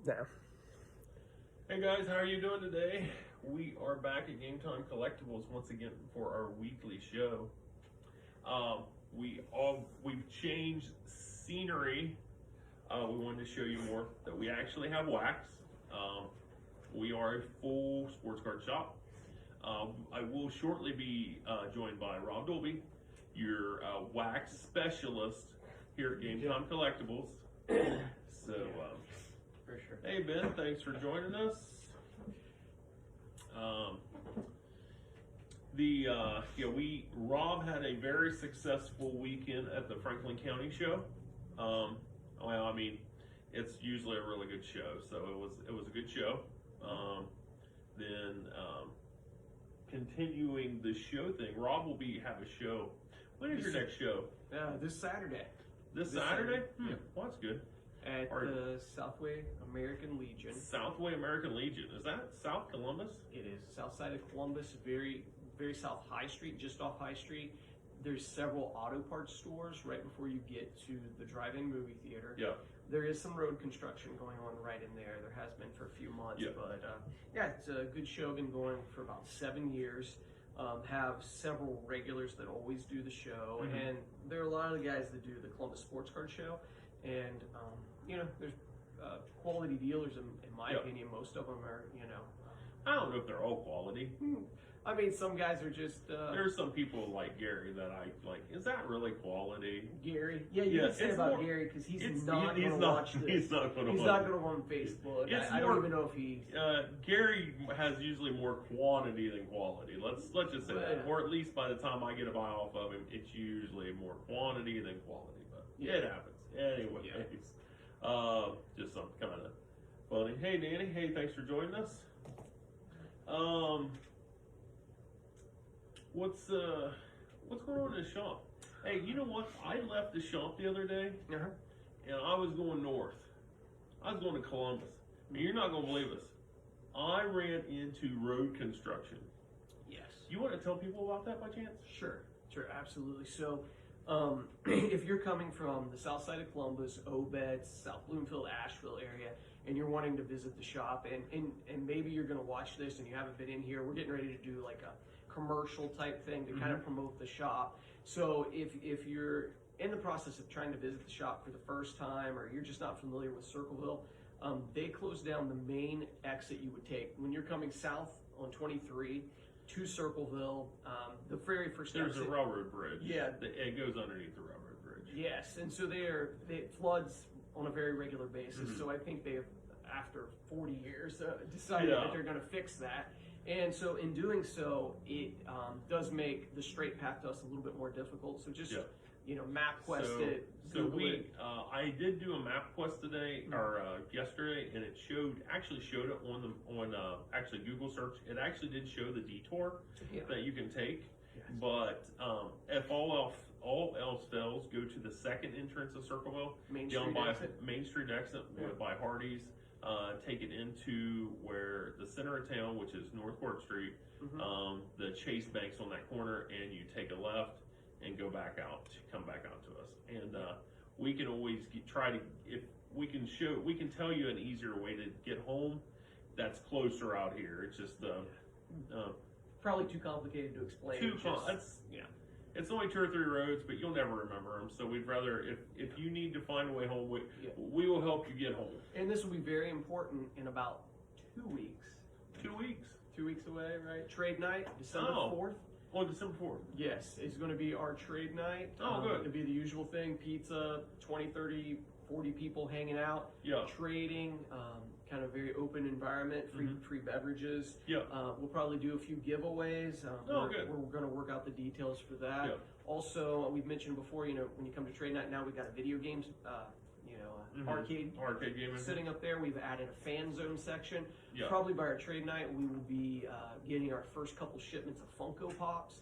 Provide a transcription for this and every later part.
now. Hey guys, how are you doing today? We are back at Game Time Collectibles once again for our weekly show. We've changed scenery. We wanted to show you more that we actually have wax. We are a full sports card shop. I will shortly be joined by Rob Dolby, your wax specialist here at Game Time Collectibles. So, For sure. hey Ben, thanks for joining us. Rob had a very successful weekend at the Franklin County show. Well, I mean, it's usually a really good show, so it was a good show. Continuing the show thing, Rob will have a show. When is your next show? This Saturday. This Saturday? Yeah. Well, that's good. At the Southway American Legion. Southway American Legion. Is that South Columbus? It is south side of Columbus, very, very south High Street, just off High Street. There's several auto parts stores right before you get to the drive-in movie theater. Yeah. There is some road construction going on right in there. There has been for a few months, but yeah, it's a good show. Been going for about 7 years. Have several regulars that always do the show, and there are a lot of the guys that do the Columbus Sports Card Show. And you know, there's quality dealers in my opinion. Most of them are, you know. I don't know if they're all quality. I mean, some guys are just. There's some people like Gary that I like. Is that really quality? Gary, yeah, you can say about Gary because he's not going to watch this. He's not going to. He's not going to go on Facebook. I don't even know if he. Gary has usually more quantity than quality. Let's just say that, or at least by the time I get a buy off of him, it's usually more quantity than quality. But it happens anyway. Just something kind of funny. Hey Danny, hey, thanks for joining us. What's going on in the shop? Hey, you know what? I left the shop the other day, and I was going north. I was going to Columbus. And you're not going to believe this. I ran into road construction. Yes. You want to tell people about that by chance? Sure, absolutely. So, if you're coming from the south side of Columbus, Obed, South Bloomfield, Asheville area, and you're wanting to visit the shop, and maybe you're going to watch this and you haven't been in here, we're getting ready to do like a commercial type thing to kind of promote the shop. So if you're in the process of trying to visit the shop for the first time, or you're just not familiar with Circleville, they closed down the main exit you would take when you're coming south on 23 to Circleville. The very first There's exit, a railroad bridge. Yeah, it goes underneath the railroad bridge. Yes, and so it floods on a very regular basis. So I think they have, after 40 years, decided that they're going to fix that. And so in doing so, it does make the straight path to us a little bit more difficult. So just, you know, map quest it. So I did do a map quest today, or yesterday, and it actually showed it on actually Google search. It actually did show the detour that you can take. Yes. But if all else fails, go to the second entrance of Circleville, Main Street exit by Hardee's. Take it into where the center of town, which is North Court Street, the Chase Bank's on that corner, and you take a left and come back out to us. And we can always we can tell you an easier way to get home that's closer out here. It's just probably too complicated to explain. It's only 2 or 3 roads, but you'll never remember them. So we'd rather, if you need to find a way home, we will help you get home. And this will be very important in about 2 weeks. 2 weeks? 2 weeks away, right? Trade night, December 4th. Oh, December 4th. Yes, it's going to be our trade night. Good. It'll be the usual thing, pizza, 20, 30, 40 people hanging out, trading, kind of very open environment, free beverages. We'll probably do a few giveaways. We're going to work out the details for that. Also, we've mentioned before, you know, when you come to trade night, now we've got a video games, arcade gaming sitting up there. We've added a fan zone section. Probably by our trade night, we will be getting our first couple shipments of Funko Pops.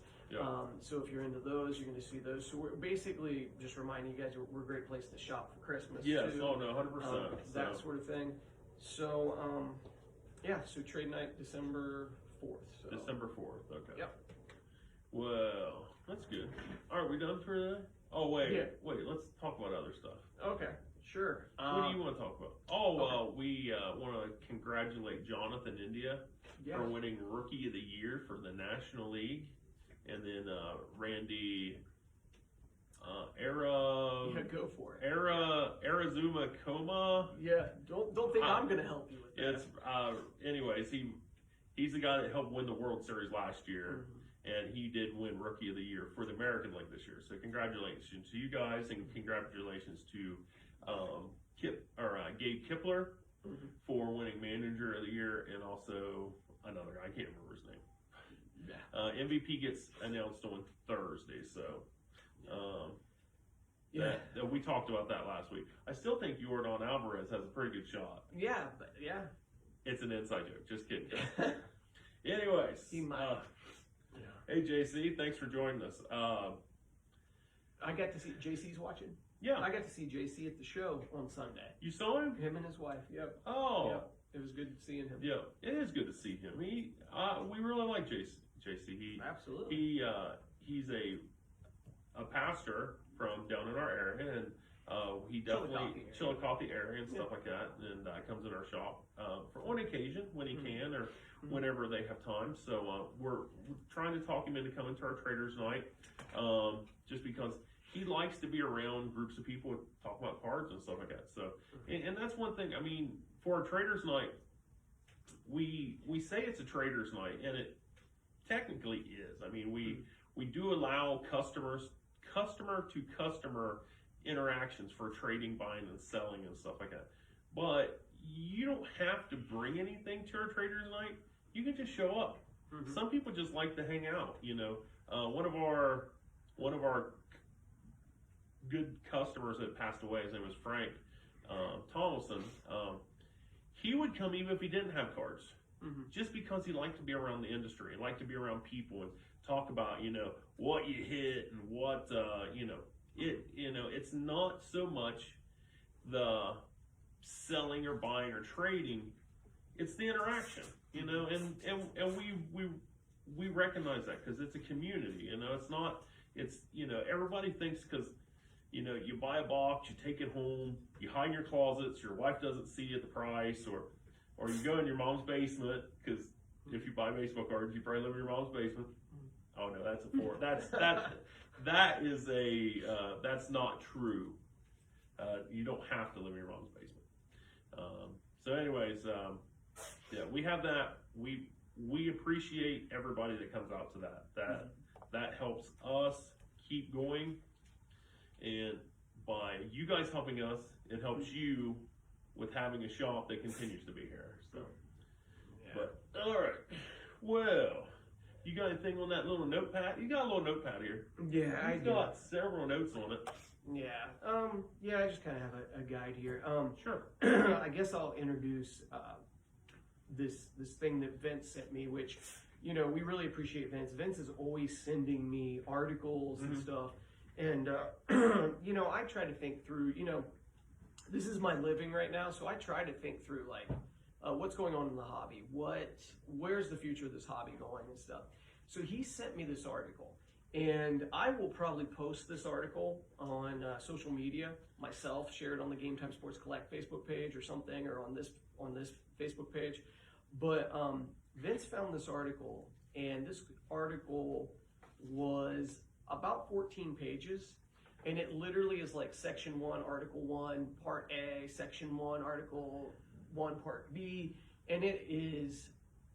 So if you're into those, you're going to see those. So we're basically just reminding you guys we're a great place to shop for Christmas. Yes, too. 100%. That sort of thing. So, so trade night December 4th. So. December 4th, okay. Yep. Well, that's good. All right, we done for today? Oh, wait, let's talk about other stuff. Okay. Sure. What do you want to talk about? Oh, we want to congratulate Jonathan India for winning Rookie of the Year for the National League, and then Randy go for it. Arizuma Coma. Yeah, don't think I'm gonna help you with that. It's anyways, he's the guy that helped win the World Series last year, and he did win Rookie of the Year for the American League this year. So congratulations to you guys, and congratulations to Gabe Kipler for winning Manager of the Year, and also another guy, I can't remember his name. MVP gets announced on Thursday, so we talked about that last week. I still think Yordan Alvarez has a pretty good shot. Yeah. It's an inside joke, just kidding. Anyways, he might. Hey JC, thanks for joining us. I got to see JC's watching. Yeah, I got to see JC at the show on Sunday. You saw him? Him and his wife. Yep. Oh, yep. It was good seeing him. Yeah, it is good to see him. We really like JC. Absolutely. He's a pastor from down in our area, and he definitely Chillicothe area and stuff like that, and comes in our shop for on occasion when he can or whenever they have time. So we're trying to talk him into coming to our Traders Night, just because he likes to be around groups of people and talk about cards and stuff like that. So, and that's one thing. I mean, for our Traders Night, we say it's a Traders Night, and it technically is. I mean, we do allow customer to customer interactions for trading, buying, and selling and stuff like that. But you don't have to bring anything to our Traders Night. You can just show up. Some people just like to hang out. You know, one of our good customers that passed away, his name was Frank Tomlinson. He would come even if he didn't have cards, just because he liked to be around the industry and liked to be around people and talk about what you hit and what it's not so much the selling or buying or trading, it's the interaction, and we recognize that because it's a community. It's everybody thinks because you buy a box, you take it home, you hide in your closets, your wife doesn't see at the price, or you go in your mom's basement, because if you buy baseball cards, you probably live in your mom's basement. Oh no, that's a four. That's not true. You don't have to live in your mom's basement. So anyways, we have that. We appreciate everybody that comes out to that. That helps us keep going, and by you guys helping us, it helps you with having a shop that continues to be here. So, but all right, well. You got anything on that little notepad? You got a little notepad here. Yeah, I got several notes on it. Yeah. I just kind of have a guide here. Sure. I guess I'll introduce this thing that Vince sent me, which we really appreciate Vince. Vince is always sending me articles and stuff, and I try to think through. This is my living right now, so I try to think through like. What's going on in the hobby? Where's the future of this hobby going and stuff? So he sent me this article, and I will probably post this article on social media myself, share it on the Game Time Sports Collect Facebook page or something, or on this Facebook page. But Vince found this article, and this article was about 14 pages, and it literally is like Section 1, Article 1, Part A, Section 1, Article 1 Part B, and it is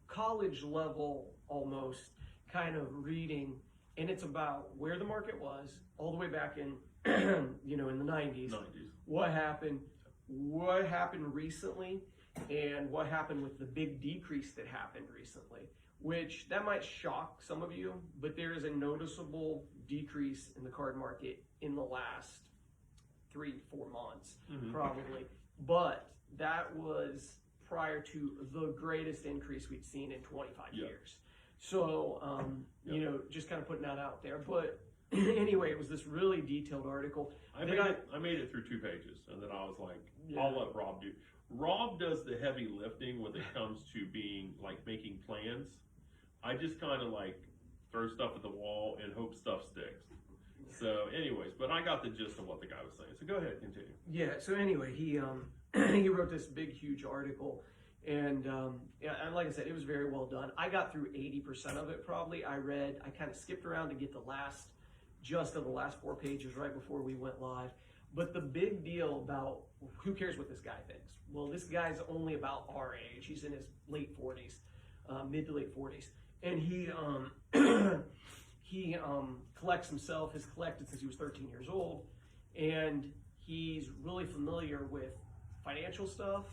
college level almost kind of reading, and it's about where the market was all the way back in in the 90s. What happened recently, and what happened with the big decrease that happened recently, which that might shock some of you, but there is a noticeable decrease in the card market in the last 3-4 months, probably. But that was prior to the greatest increase we'd seen in 25 years. So, just kind of putting that out there. But anyway, it was this really detailed article. I made it through 2 pages, and then I was like, I'll let Rob do. Rob does the heavy lifting when it comes to being like making plans. I just kind of like throw stuff at the wall and hope stuff sticks. So, anyways, but I got the gist of what the guy was saying. So go ahead, continue. Yeah. So anyway, he he wrote this big, huge article, and and like I said, it was very well done. I got through 80% of it probably. I kind of skipped around to get the last 4 pages right before we went live. But the big deal about who cares what this guy thinks? Well, this guy's only about our age. He's in his late 40s, mid to late 40s, and he collects himself. Has collected since he was 13 years old, and he's really familiar with financial stuff.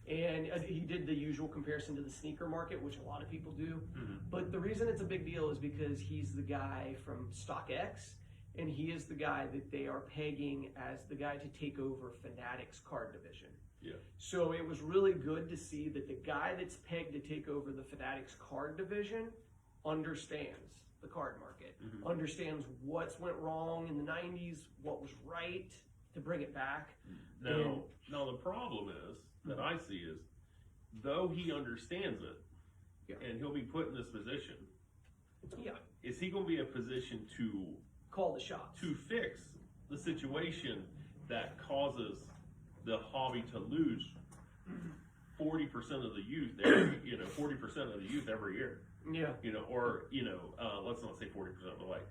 And he did the usual comparison to the sneaker market, which a lot of people do. Mm-hmm. But the reason it's a big deal is because he's the guy from StockX, and he is the guy that they are pegging as the guy to take over Fanatics card division. Yeah. So it was really good to see that the guy that's pegged to take over the Fanatics card division understands the card market, mm-hmm. understands what's went wrong in the 90s, what was right to bring it back. Now the problem is, that I see is, though he understands it, yeah. and he'll be put in this position, yeah. is he going to be in a position to call the shots, to fix the situation that causes the hobby to lose 40% of the youth every, 40% of the youth every year? Yeah. Let's not say 40%, but like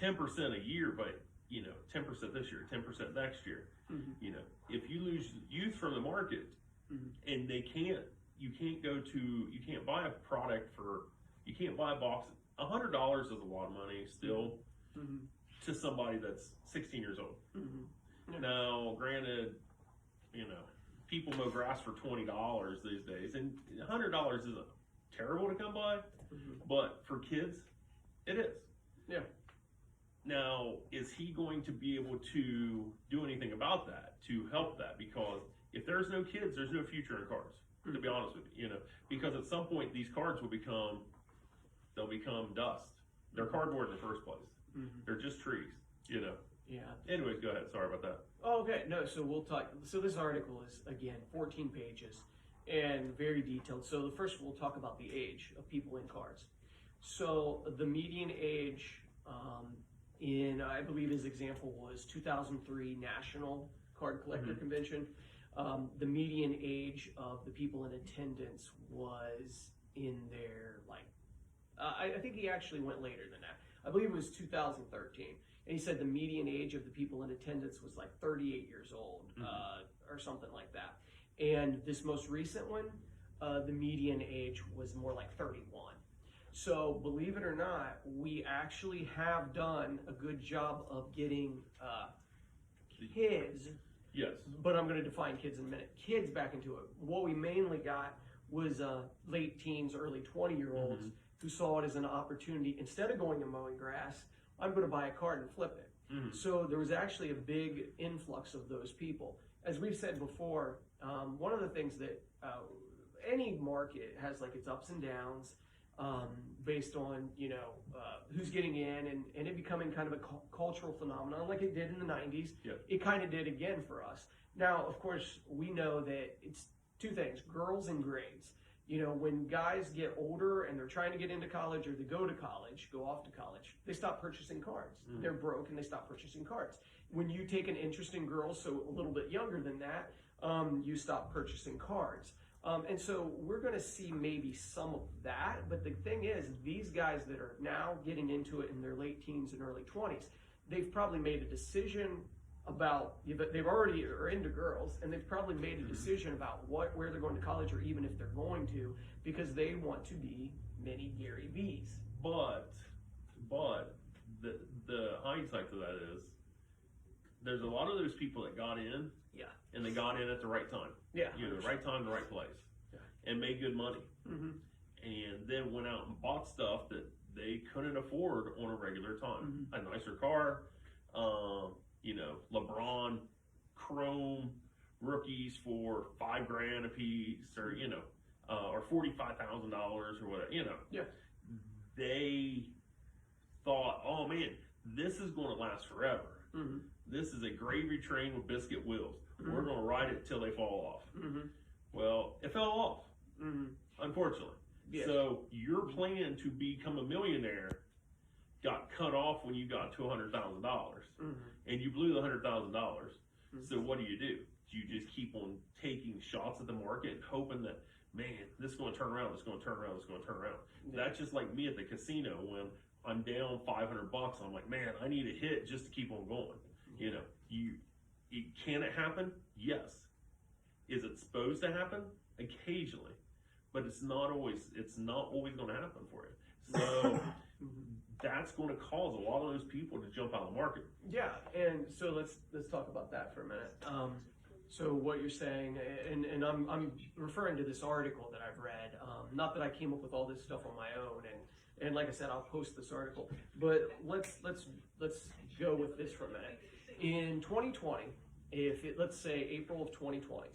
10% a year, but 10% this year, 10% next year. Mm-hmm. If you lose youth from the market, mm-hmm. and you can't buy a product you can't buy a box. $100 is a lot of money still, mm-hmm. to somebody that's 16 years old. Mm-hmm. Yeah. Now, granted, people mow grass for $20 these days, and $100 isn't terrible to come by, mm-hmm. but for kids, it is. Yeah. Now, is he going to be able to do anything about that, to help that? Because if there's no kids, there's no future in cards, mm-hmm. to be honest with you, because at some point these cards will become dust. They're cardboard in the first place. Mm-hmm. They're just trees, Yeah. Anyways, go ahead. Sorry about that. Oh, okay. No, so we'll talk. So this article is, again, 14 pages and very detailed. So the first we'll talk about the age of people in cards. So the median age I believe his example was 2003 National Card Collector mm-hmm. Convention. The median age of the people in attendance was in their, I think he actually went later than that. I believe it was 2013. And he said the median age of the people in attendance was like 38 years old, mm-hmm. Or something like that. And this most recent one, the median age was more like 31. So believe it or not, we actually have done a good job of getting kids. Yes. But I'm going to define kids in a minute. Kids back into it. What we mainly got was late teens, early 20-year-olds mm-hmm. who saw it as an opportunity. Instead of going and mowing grass, I'm going to buy a card and flip it. Mm-hmm. So there was actually a big influx of those people. As we've said before, one of the things that any market has its ups and downs based on, who's getting in and it becoming kind of a cultural phenomenon like it did in the 90s. Yeah. It kind of did again for us. Now, of course, we know that it's two things, girls and grades. When guys get older and they're trying to get into college or they go off to college, they stop purchasing cards. Mm. They're broke and they stop purchasing cards. When you take an interest in girls, so a little bit younger than that, you stop purchasing cards. And so we're going to see maybe some of that. But the thing is, these guys that are now getting into it in their late teens and early 20s, they've probably made a decision about, they've already are into girls, and they've probably made a decision about where they're going to college, or even if they're going to, because they want to be mini Gary V's. But the hindsight to that is, there's a lot of those people that got in, yeah, and they got in at the right time. Yeah. The right time, the right place. Yeah. And made good money. Mm-hmm. And then went out and bought stuff that they couldn't afford on a regular time. Mm-hmm. A nicer car, LeBron Chrome rookies for $5,000 a piece, or or $45,000 or whatever. Yeah. They thought, oh man, this is going to last forever. Mm-hmm. This is a gravy train with biscuit wheels. Mm-hmm. We're going to ride it till they fall off. Mm-hmm. Well, it fell off, mm-hmm. unfortunately. Yes. So your plan to become a millionaire got cut off when you got to $100,000, and you blew the $100,000. So what do? Do you just keep on taking shots at the market, hoping that, man, this is going to turn around, it's going to turn around, it's going to turn around? That's just like me at the casino when I'm down $500. I'm like, man, I need a hit just to keep on going. You know, can it happen? Yes. Is it supposed to happen? Occasionally, but it's not always going to happen for you. So that's going to cause a lot of those people to jump out of the market. Yeah, and so let's talk about that for a minute. So what you're saying, and I'm referring to this article that I've read. Not that I came up with all this stuff on my own, and like I said, I'll post this article. But let's go with this for a minute. In 2020, let's say April of 2020,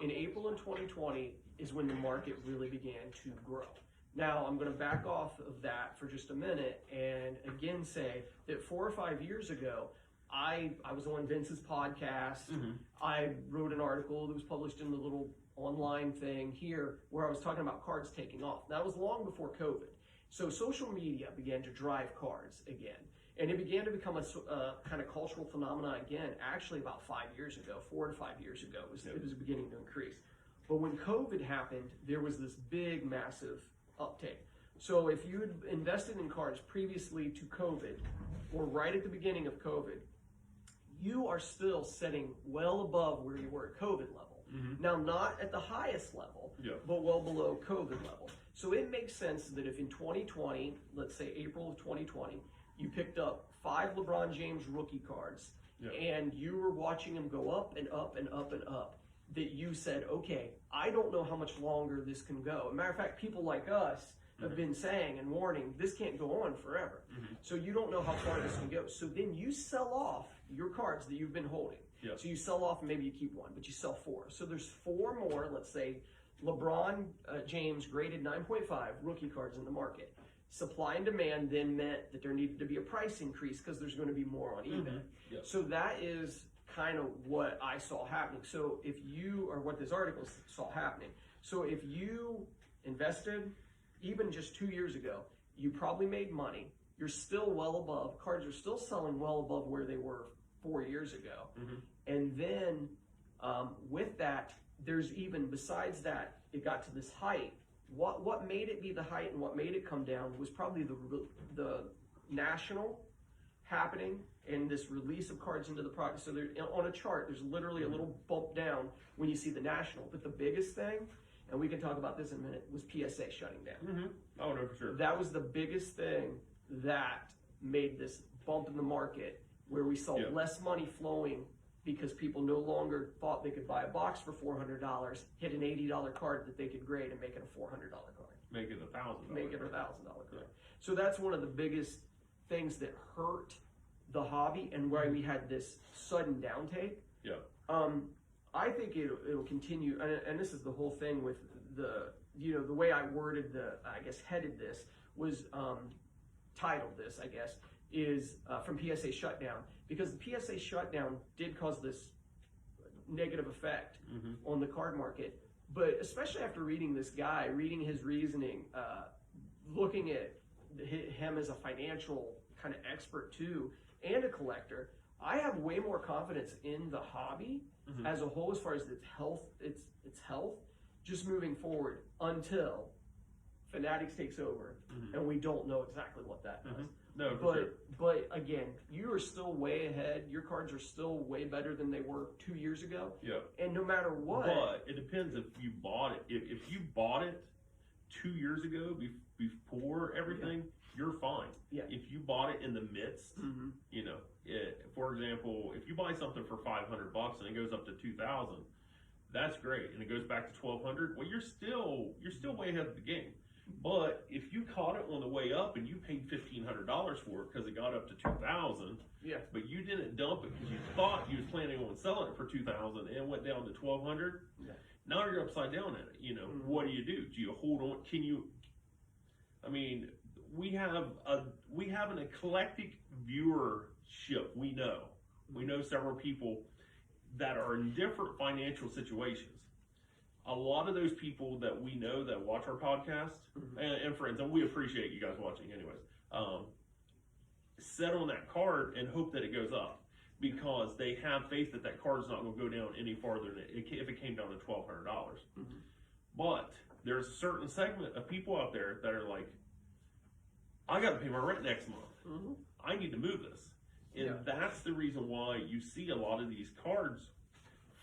in April of 2020 is when the market really began to grow. Now, I'm going to back off of that for just a minute and again say that 4 or 5 years ago, I was on Vince's podcast. I wrote an article that was published in the little online thing here where I was talking about cards taking off. That was long before COVID. So social media began to drive cards again. And it began to become a kind of cultural phenomenon again, actually about 5 years ago, 4 to 5 years ago, it was beginning to increase. But when COVID happened, there was this big, massive uptake. So if you had invested in cards previously to COVID, or right at the beginning of COVID, you are still sitting well above where you were at COVID level. Now, not at the highest level, but well below COVID level. So it makes sense that if in 2020, let's say April of 2020, you picked up 5 LeBron James rookie cards, and you were watching them go up and up and up and up, that you said, okay, I don't know how much longer this can go. As a matter of fact, people like us have been saying and warning, this can't go on forever. So you don't know how far this can go. So then you sell off your cards that you've been holding. So you sell off, and maybe you keep 1, but you sell 4. So there's 4 more, let's say, LeBron James graded 9.5 rookie cards in the market. Supply and demand then meant that there needed to be a price increase because there's going to be more on eBay. So that is kind of what I saw happening. So if you, or what this article saw happening, so if you invested even just 2 years ago, you probably made money. You're still well above, cards are still selling well above where they were 4 years ago. And then with that, there's even, besides that, it got to this height. What made it be the height and what made it come down was probably the national happening and this release of cards into the product. So there, on a chart, there's literally a little bump down when you see the national. But the biggest thing, and we can talk about this in a minute, was PSA shutting down. Oh, no, for sure. That was the biggest thing that made this bump in the market where we saw less money flowing because people no longer thought they could buy a box for $400, hit an $80 card that they could grade and make it a $400 card. Make it $1,000. Make it a $1,000 card. So that's one of the biggest things that hurt the hobby and why we had this sudden downtake. I think it'll continue, and this is the whole thing with the way I worded headed this was titled this, I guess, is from PSA Shutdown, because the PSA Shutdown did cause this negative effect on the card market. But especially after reading this guy, reading his reasoning, looking at him as a financial kind of expert too, and a collector, I have way more confidence in the hobby as a whole as far as its health, just moving forward until Fanatics takes over, and we don't know exactly what that does. No, but again, you are still way ahead. Your cards are still way better than they were 2 years ago. And no matter what. But it depends if you bought it. If you bought it 2 years ago before everything, you're fine. If you bought it in the midst, for example, if you buy something for $500 and it goes up to $2,000, that's great, and it goes back to $1,200. Well, you're still way ahead of the game. But if you caught it on the way up and you paid $1,500 for it because it got up to $2,000, but you didn't dump it because you thought you was planning on selling it for $2,000 and it went down to $1,200, now you're upside down at it. What do? Do you hold on? Can you? I mean, we have an eclectic viewership. We know several people that are in different financial situations. A lot of those people that we know that watch our podcast and friends, and we appreciate you guys watching anyways, set on that card and hope that it goes up, because they have faith that that card's not going to go down any farther than if it came down to $1,200. But there's a certain segment of people out there that are like, I got to pay my rent next month. I need to move this. And that's the reason why you see a lot of these cards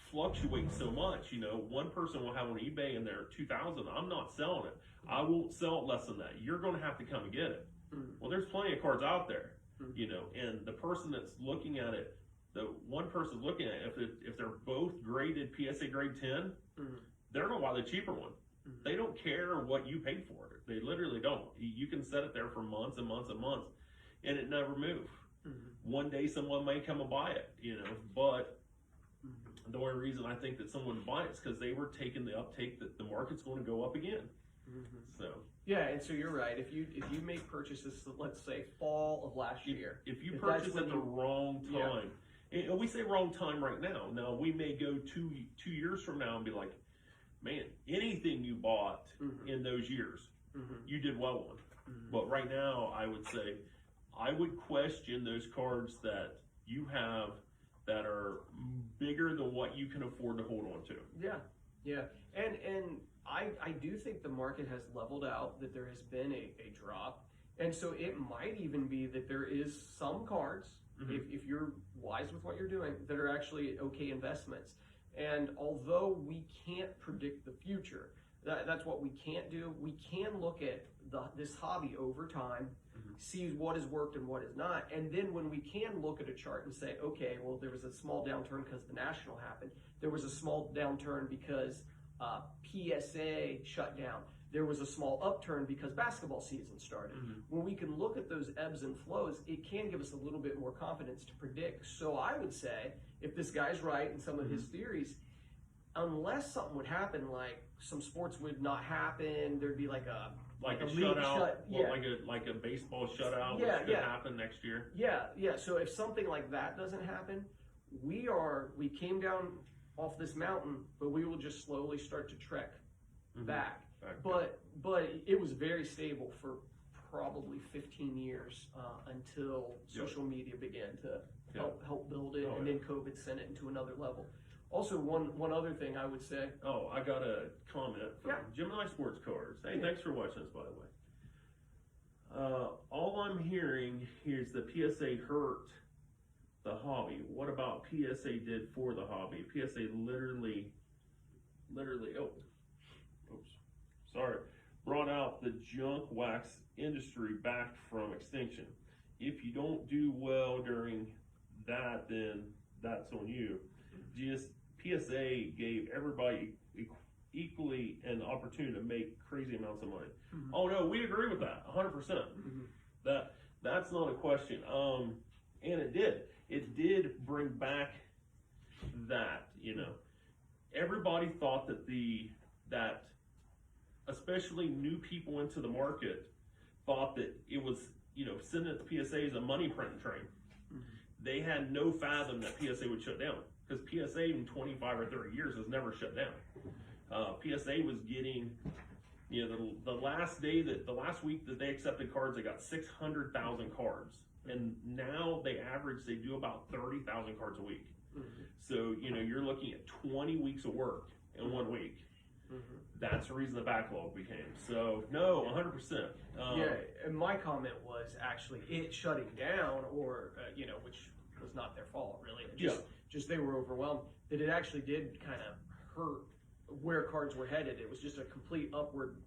fluctuate so much. You know, one person will have on eBay and they're $2,000. I'm not selling it. I won't sell it less than that. You're going to have to come and get it. Well, there's plenty of cards out there, you know, and the person that's looking at it, the one person looking at it, if they're both graded PSA grade 10, they're going to buy the cheaper one. They don't care what you paid for it. They literally don't. You can set it there for months and months and months, and it never moves. One day someone may come and buy it, you know, but the only reason I think that someone would buy it is because they were taking the uptake that the market's going to go up again. So yeah, and so you're right. If you make purchases, let's say fall of last year, if you purchase at the wrong time, and we say wrong time right now. Now we may go two years from now and be like, man, anything you bought in those years, you did well on. But right now, I would say, I would question those cards that you have that are bigger than what you can afford to hold on to. Yeah, and I do think the market has leveled out, that there has been a drop, and so it might even be that there is some cards, if you're wise with what you're doing, that are actually okay investments. And although we can't predict the future, that's what we can't do. We can look at this hobby over time, see what has worked and what has not, and then when we can look at a chart and say, okay, well, there was a small downturn because the National happened. There was a small downturn because PSA shut down. There was a small upturn because basketball season started. When we can look at those ebbs and flows, it can give us a little bit more confidence to predict. So I would say, if this guy's right in some of his theories, unless something would happen, like some sports would not happen, there'd be like a shutout, like a baseball shutout, which could happen next year. Yeah. So if something like that doesn't happen, we came down off this mountain, but we will just slowly start to trek back. But it was very stable for probably 15 years until social media began to help build it, and then COVID sent it into another level. Also, one other thing I would say. Oh, I got a comment from Gemini Sports Cards. Hey, thanks for watching us, by the way. All I'm hearing is the PSA hurt the hobby. What about PSA did for the hobby? PSA literally, brought out the junk wax industry back from extinction. If you don't do well during that, then that's on you. Just PSA gave everybody equally an opportunity to make crazy amounts of money. Oh no, we agree with that 100%. That's not a question. And it did bring back that, you know, everybody thought that especially new people into the market thought that it was, you know, sending it to PSA as a money printing train. They had no fathom that PSA would shut down, because PSA in 25 or 30 years has never shut down. PSA was getting, you know, the last week that they accepted cards, they got 600,000 cards. And now they do about 30,000 cards a week. So, you know, you're looking at 20 weeks of work in 1 week. That's the reason the backlog became. So, no, 100%. And my comment was actually it shutting down, or, you know, which was not their fault, really. Just they were overwhelmed, that it actually did kind of hurt where cards were headed. It was just a complete upward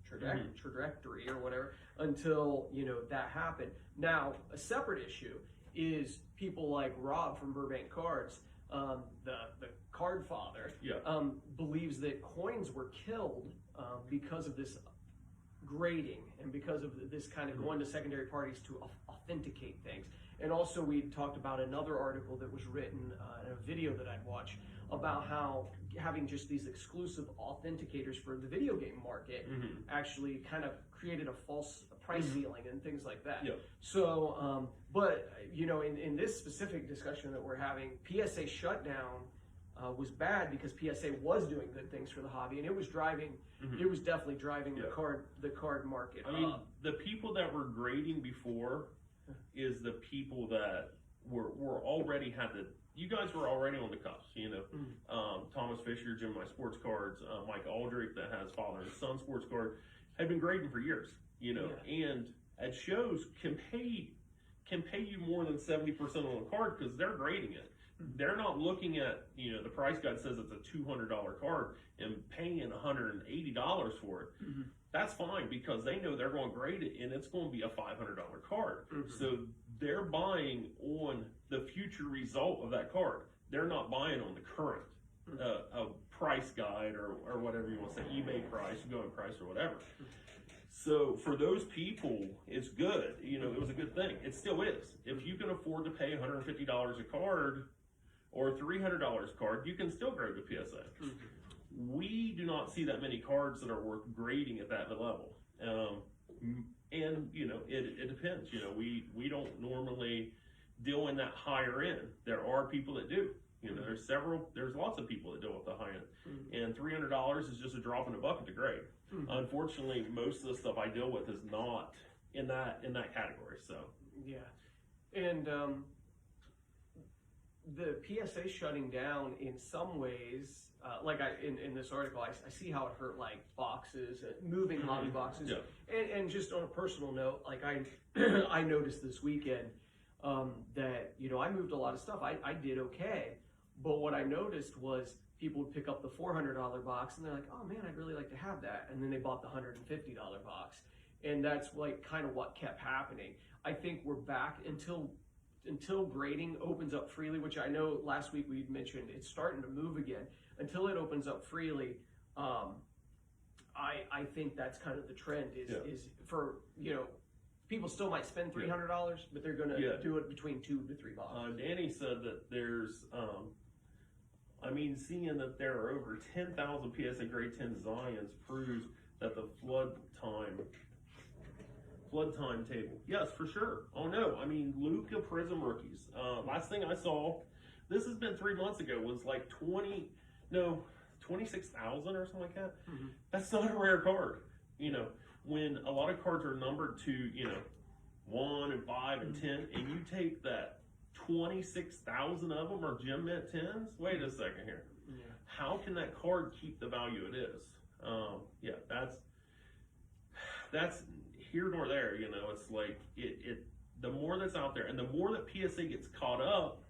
trajectory or whatever until, you know, that happened. Now, a separate issue is people like Rob from Burbank Cards, the card father, believes that coins were killed because of this grading and because of this kind of going to secondary parties to authenticate things. And also we talked about another article that was written in a video that I'd watched about how having just these exclusive authenticators for the video game market actually kind of created a false price ceiling and things like that. So, but you know, in this specific discussion that we're having, PSA shutdown was bad because PSA was doing good things for the hobby, and it was driving. It was definitely driving the card market. I mean, the people that were grading before is the people that were already had the. You guys were already on the cusp, you know. Thomas Fisher, Jim My Sports Cards, Mike Aldrich, that has father and son sports card, had been grading for years, you know, and at shows can pay you more than 70% on the card because they're grading it. They're not looking at, you know, the price guide says it's a $200 card and paying $180 for it. That's fine because they know they're going to grade it and it's going to be a $500 card. So they're buying on the future result of that card. They're not buying on the current a price guide or whatever you want to say, eBay price, going price or whatever. So for those people, it's good. You know, it was a good thing. It still is. If you can afford to pay $150 a card or $300 a card, you can still grade the PSA. We do not see that many cards that are worth grading at that level. And, you know, it depends. You know, we don't normally deal in that higher end. There are people that do. You know, there's lots of people that deal with the high end. And $300 is just a drop in the bucket to grade. Unfortunately, most of the stuff I deal with is not in that category. So yeah, and the PSA shutting down in some ways, like in this article, I see how it hurt like boxes, moving hobby boxes, and just on a personal note, like I noticed this weekend that, you know, I moved a lot of stuff. I did okay, but what I noticed was people would pick up the $400 box and they're like, oh man, I'd really like to have that. And then they bought the $150 box. And that's like kind of what kept happening. I think we're back until grading opens up freely, which I know last week we mentioned it's starting to move again. Until it opens up freely, I think that's kind of the trend is for, you know, people still might spend $300, but they're going to do it between $2 to $3. Danny said that there's, I mean, seeing that there are over 10,000 PSA grade 10 Zions proves that the flood time table. Yes, for sure. Oh no, I mean, Luka Prism rookies. Last thing I saw, this has been 3 months ago, was like 26,000 or something like that. That's not a rare card. You know, when a lot of cards are numbered to, you know, 1 and 5 and 10, and you take that 26,000 of them are gem mint 10s? Wait a second here. How can that card keep the value it is? Yeah, that's here nor there. You know, it's like the more that's out there and the more that PSA gets caught up,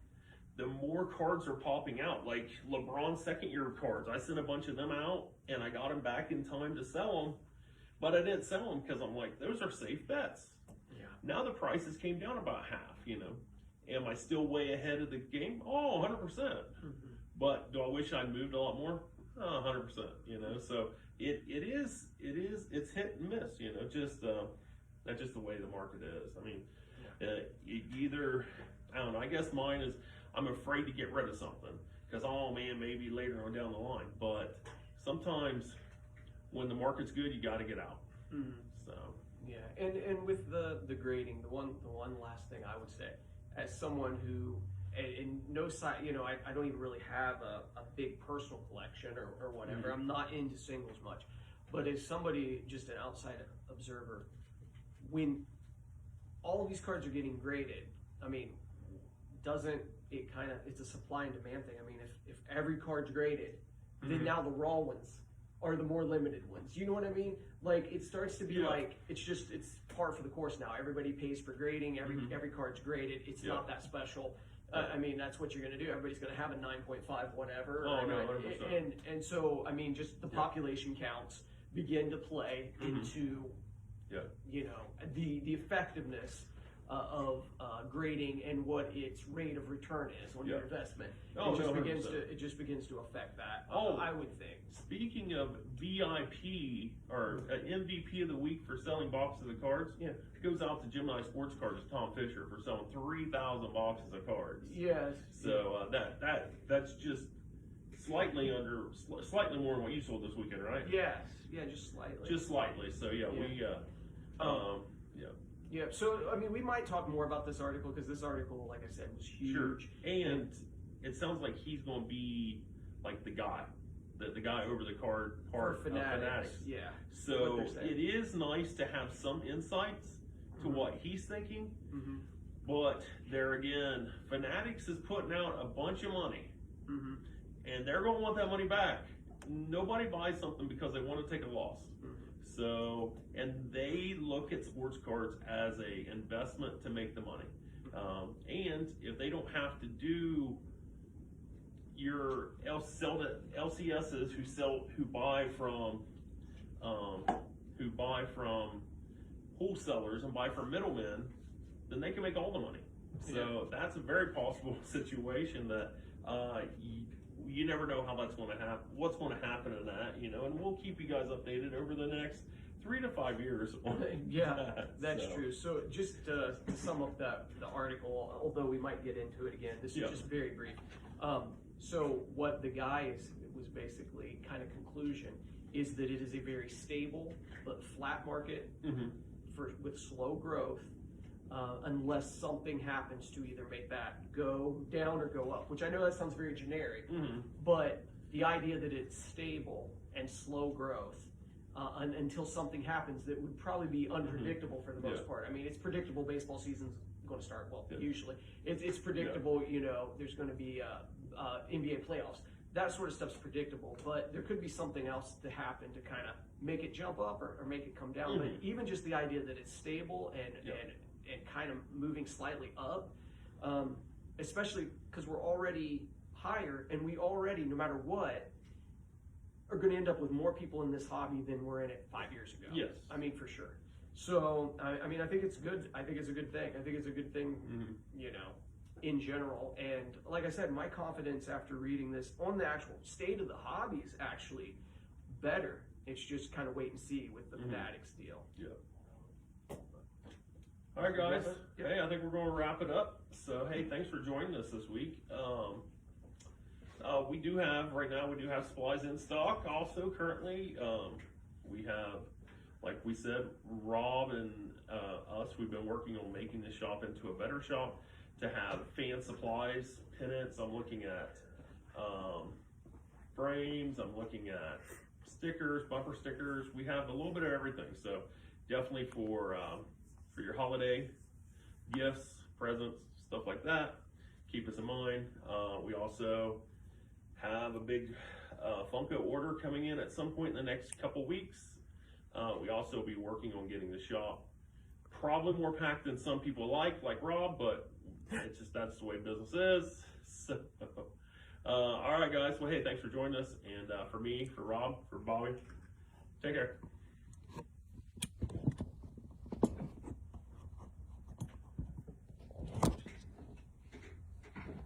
the more cards are popping out. Like LeBron's second year cards, I sent a bunch of them out and I got them back in time to sell them, but I didn't sell them because I'm like, those are safe bets. Now the prices came down about half, you know. Am I still way ahead of the game? Oh, 100%. But do I wish I'd moved a lot more? 100%, you know. So it's hit and miss, you know. Just that's just the way the market is. I mean, either, I don't know. I guess mine is I'm afraid to get rid of something because, oh man, maybe later on down the line. But sometimes when the market's good, you got to get out. So yeah, and with the grading, the one last thing I would say, as someone who, and no side, you know, I don't even really have a big personal collection or whatever. I'm not into singles much, but as somebody, just an outside observer, when all of these cards are getting graded, I mean, doesn't it kind of, it's a supply and demand thing. I mean, if every card's graded, then now the raw ones are the more limited ones. You know what I mean? Like, it starts to be like, it's par for the course now. Everybody pays for grading. Every card's graded. It's not that special. I mean, that's what you're going to do. Everybody's going to have a 9.5 whatever. Oh, no, 100%. And so, I mean, just the population counts begin to play into, you know, the effectiveness of grading and what its rate of return is on your investment. It just begins to affect that. I would think. Speaking of VIP or MVP of the week for selling boxes of cards, it goes out to Gemini Sports Cards, Tom Fisher, for selling 3,000 boxes of cards. Yes. So that's just slightly more than what you sold this weekend, right? Yes. Yeah, just slightly. Just slightly. So yeah, so I mean, we might talk more about this article because this article, like I said, was huge. Sure. And it sounds like he's going to be like the guy over the card part of Fanatics. Yeah. So it is nice to have some insights to what he's thinking. But there again, Fanatics is putting out a bunch of money, and they're going to want that money back. Nobody buys something because they want to take a loss. So, and they look at sports cards as a investment to make the money. And if they don't have to do your LCSs who buy from wholesalers and buy from middlemen, then they can make all the money. So that's a very possible situation that you never know how that's going to happen, what's going to happen in that, you know, and we'll keep you guys updated over the next 3 to 5 years on that's true. So just to sum up the article, although we might get into it again, this is just very brief. So what the guy was basically kind of conclusion is that it is a very stable but flat market with slow growth, unless something happens to either make that go down or go up, which I know that sounds very generic, but the idea that it's stable and slow growth until something happens that would probably be unpredictable for the most part. I mean, it's predictable baseball season's going to start, usually. It's predictable, you know, there's going to be NBA playoffs. That sort of stuff's predictable, but there could be something else to happen to kind of make it jump up or make it come down. But even just the idea that it's stable and kind of moving slightly up, especially because we're already higher and we already, no matter what, are going to end up with more people in this hobby than were in it 5 years ago. Yes. I mean, for sure. So, I mean, I think it's good. I think it's a good thing. I think it's a good thing, you know, in general. And like I said, my confidence after reading this on the actual state of the hobby is actually better. It's just kind of wait and see with the Fanatics deal. All right, guys. Hey, I think we're going to wrap it up. So, hey, thanks for joining us this week. We do have supplies in stock also currently. We have, like we said, Rob and us, we've been working on making this shop into a better shop to have fan supplies, pennants. I'm looking at frames. I'm looking at stickers, bumper stickers. We have a little bit of everything. So definitely for your holiday gifts, presents, stuff like that, keep us in mind. We also have a big Funko order coming in at some point in the next couple weeks. We also will be working on getting the shop probably more packed than some people like Rob, but it's just, that's the way business is. So, all right, guys. Well, hey, thanks for joining us. And for me, for Rob, for Bobby, take care.